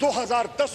2010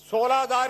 16,000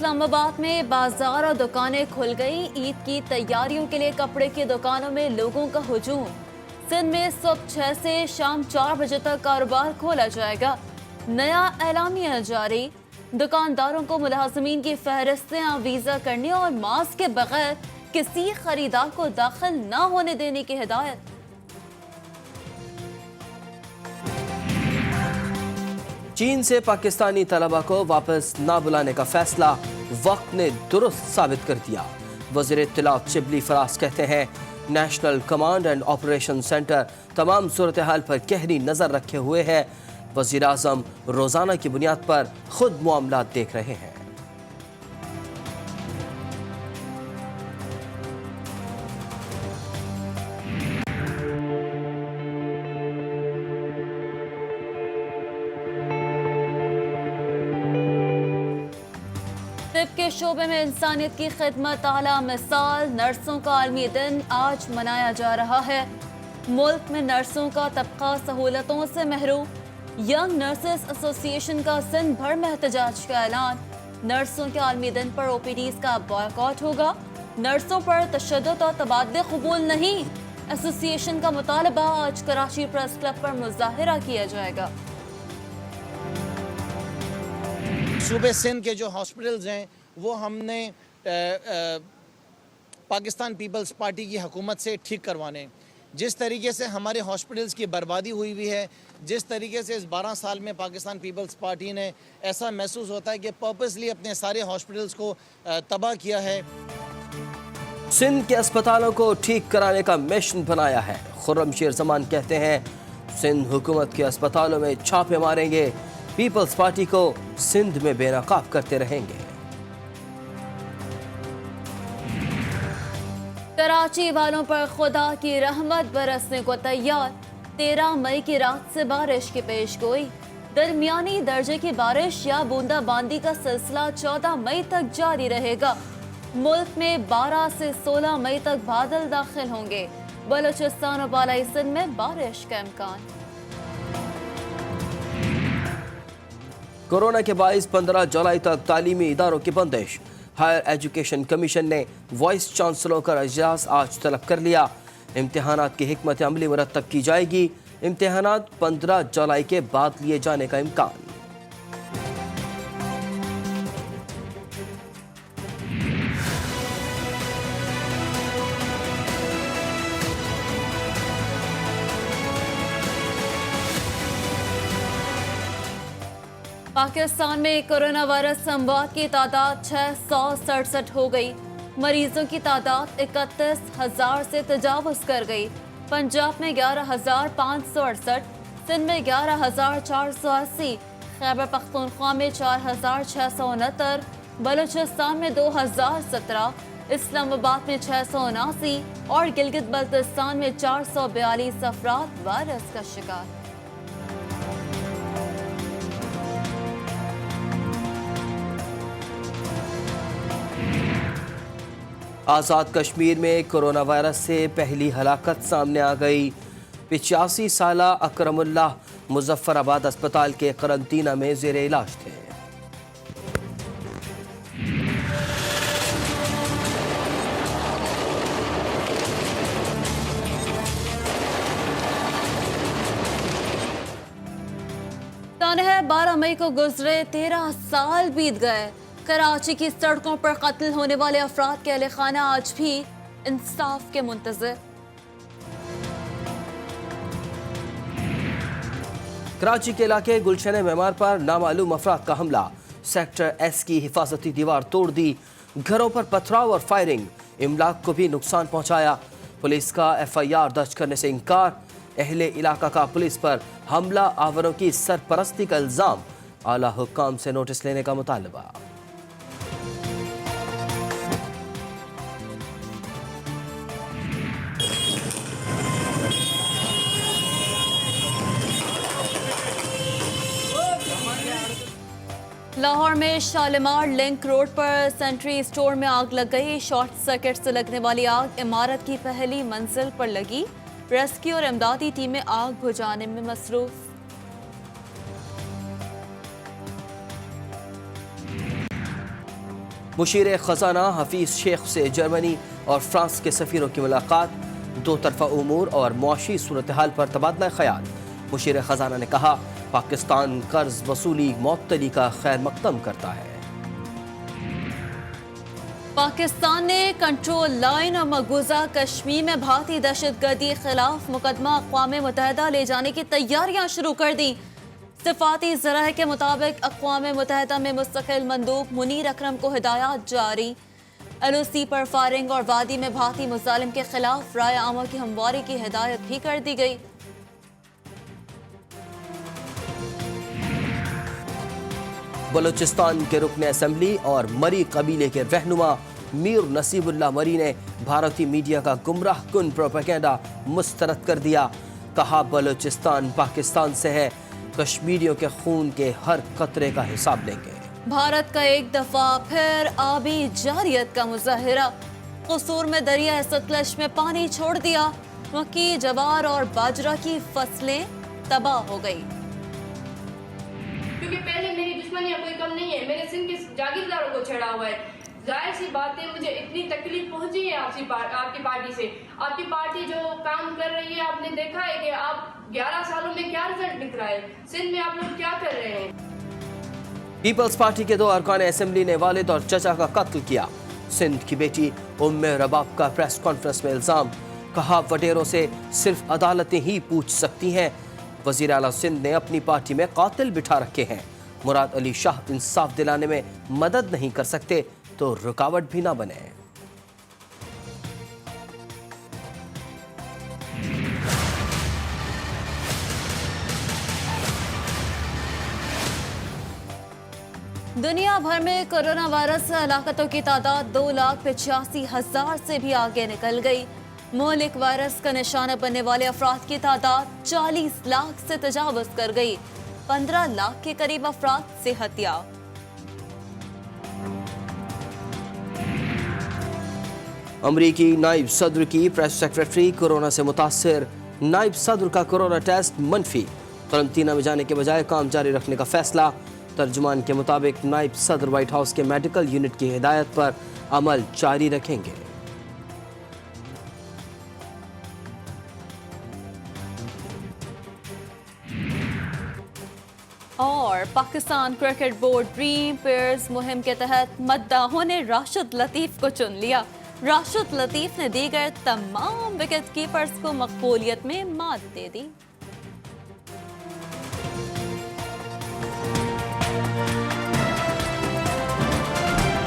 اسلام آباد میں بازار اور دکانیں کھل گئی. عید کی تیاریوں کے لیے کپڑے کی دکانوں میں لوگوں کا ہجوم. سندھ میں صبح 6 سے شام 4 بجے تک کاروبار کھولا جائے گا. نیا اعلامیہ جاری. دکانداروں کو ملازمین کی فہرستیں آویزہ کرنے اور ماسک کے بغیر کسی خریدار کو داخل نہ ہونے دینے کی ہدایت. چین سے پاکستانی طلبہ کو واپس نہ بلانے کا فیصلہ وقت نے درست ثابت کر دیا. وزیر اطلاعات شبلی فراز کہتے ہیں national command and operation centre تمام صورتحال پر گہری نظر رکھے ہوئے ہے. وزیر اعظم روزانہ کی بنیاد پر خود معاملات دیکھ رہے ہیں. طب کے شعبے میں انسانیت کی خدمت اعلیٰ مثال. نرسوں کا عالمی دن آج منایا جا رہا ہے. ملک میں نرسوں کا طبقہ سہولتوں سے محروم. ینگ نرسز ایسوسی ایشن کا سندھ بھر میں احتجاج کا اعلان. نرسوں کے عالمی دن پر او پی ڈیز کا بائیکاٹ ہوگا. نرسوں پر تشدد اور تبادلے قبول نہیں. ایسوسی ایشن کا مطالبہ. آج کراچی پریس کلب پر مظاہرہ کیا جائے گا. صوبے سندھ کے جو ہاسپٹلز ہیں وہ ہم نے پاکستان پیپلز پارٹی کی حکومت سے ٹھیک کروانے. جس طریقے سے ہمارے ہاسپٹلز کی بربادی ہوئی ہے, جس طریقے سے اس 12 سال میں پاکستان پیپلز پارٹی نے ایسا محسوس ہوتا ہے کہ پرپسلی اپنے سارے ہاسپٹلز کو تباہ کیا ہے. سندھ کے اسپتالوں کو ٹھیک کرانے کا مشن بنایا ہے. خرم شیر زمان کہتے ہیں سندھ حکومت کے اسپتالوں میں چھاپے ماریں گے. پیپلز پارٹی کو سندھ میں بے نقاب کرتے رہیں گے. کراچی والوں پر خدا کی رحمت برسنے کو تیار. 13 مئی کی رات سے بارش کی پیش گوئی. درمیانی درجے کی بارش یا بوندا باندی کا سلسلہ 14 مئی تک جاری رہے گا. ملک میں 12 سے 16 مئی تک بادل داخل ہوں گے. بلوچستان اور بالائی سندھ میں بارش کا امکان. کورونا کے باعث 15 جولائی تک تعلیمی اداروں کی بندش. ہائر ایجوکیشن کمیشن نے وائس چانسلر کا اجلاس آج طلب کر لیا. امتحانات کی حکمت عملی مرتب کی جائے گی. امتحانات 15 جولائی کے بعد لیے جانے کا امکان. پاکستان میں کورونا وائرس اموات کی تعداد 667 ہو گئی. مریضوں کی تعداد 31,000 سے تجاوز کر گئی. پنجاب میں 11,568, سندھ میں 11,480, خیبر پختونخوا میں 4,669, بلوچستان میں 2,017, اسلام آباد میں 679 اور گلگت بلتستان میں 442 افراد وائرس کا شکار. آزاد کشمیر میں کورونا وائرس سے پہلی ہلاکت سامنے آ گئی. 85 سالہ اکرم اللہ مظفر آباد اسپتال کے قرنطینہ میں زیر علاج تھے. تانحہ 12 مئی کو گزرے 13 سال بیت گئے. کراچی کی سڑکوں پر قتل ہونے والے افراد کے اہل خانہ آج بھی انصاف کے منتظر. کراچی کے علاقے گلشن معمار پر نامعلوم افراد کا حملہ. سیکٹر ایس کی حفاظتی دیوار توڑ دی. گھروں پر پتھراؤ اور فائرنگ. املاک کو بھی نقصان پہنچایا. پولیس کا FIR درج کرنے سے انکار. اہل علاقہ کا پولیس پر حملہ آوروں کی سرپرستی کا الزام. اعلیٰ حکام سے نوٹس لینے کا مطالبہ. لاہور میں شالیمار لنک روڈ پر سینٹری اسٹور میں آگ لگ گئی. شارٹ سرکٹ سے لگنے والی آگ عمارت کی پہلی منزل پر لگی. ریسکیو اور امدادی ٹیمیں آگ بجھانے میں مصروف. مشیر خزانہ حفیظ شیخ سے جرمنی اور فرانس کے سفیروں کی ملاقات، دو طرفہ امور اور معاشی صورتحال پر تبادلہ خیال۔ مشیر خزانہ نے کہا پاکستان قرض وصولی معطلی کا خیر مقدم کرتا ہے۔ پاکستان نے کنٹرول لائن اور مقبوضہ کشمیر میں بھارتی دہشت گردی خلاف مقدمہ اقوام متحدہ لے جانے کی تیاریاں شروع کر دی۔ صفاتی ذرائع کے مطابق اقوام متحدہ میں مستقل مندوب منیر اکرم کو ہدایات جاری۔ ایل او سی پر فائرنگ اور وادی میں بھارتی مظالم کے خلاف رائے عامہ کی ہمواری کی ہدایت بھی کر دی گئی۔ بلوچستان کے رکن اسمبلی اور مری قبیلے کے رہنما میر نصیب اللہ مری نے بھارتی میڈیا کا گمراہ کن پروپیگنڈا مسترد کر دیا۔ کہا بلوچستان پاکستان سے ہے، کشمیریوں کے خون کے ہر قطرے کا حساب لیں گے۔ بھارت کا ایک دفعہ پھر آبی جارحیت کا مظاہرہ، قصور میں دریا ستلج میں پانی چھوڑ دیا، مکی، جوار اور باجرہ کی فصلیں تباہ ہو گئی۔ کیونکہ پہلے میری دشمنیاں کوئی کم نہیں ہے، میرے سندھ کے جاگیرداروں کو چھیڑا ہوا ہے۔ ظاہر سی بات ہے مجھے اتنی تکلیف پہنچی ہے آپ کی پارٹی سے۔ آپ کی پارٹی جو کام کر رہی ہے، آپ نے دیکھا ہے کہ آپ 11 سالوں میں کیا رزلٹ نکلا ہے، سندھ میں آپ لوگ کیا کر رہے ہیں۔ پیپلز پارٹی کے 2 ارکان اسمبلی نے والد اور چچا کا قتل کیا۔ سندھ کی بیٹی ام رباب کا پریس کانفرنس میں الزام، کہا وڈیروں سے صرف عدالتیں ہی پوچھ سکتی ہیں۔ وزیر اعلیٰ سندھ نے اپنی پارٹی میں قاتل بٹھا رکھے ہیں۔ مراد علی شاہ انصاف دلانے میں مدد نہیں کر سکتے تو رکاوٹ بھی نہ بنے۔ دنیا بھر میں کورونا وائرس سے ہلاکتوں کی تعداد 2,85,000 سے بھی آگے نکل گئی۔ ملک وائرس کا نشانہ بننے والے افراد کی تعداد 40 لاکھ سے تجاوز کر گئی۔ 15 لاکھ کے قریب افراد صحت یاب۔ امریکی نائب صدر کی پریس سیکرٹری کورونا سے متاثر، نائب صدر کا کورونا ٹیسٹ منفی، قرنطینہ میں جانے کے بجائے کام جاری رکھنے کا فیصلہ۔ ترجمان کے مطابق نائب صدر وائٹ ہاؤس کے میڈیکل یونٹ کی ہدایت پر عمل جاری رکھیں گے۔ اور پاکستان کرکٹ بورڈ ڈریم پیئرز مہم کے تحت مداحوں نے راشد لطیف کو چن لیا۔ راشد لطیف نے دیگر تمام وکٹ کیپرز کو مقبولیت میں مات دے دی۔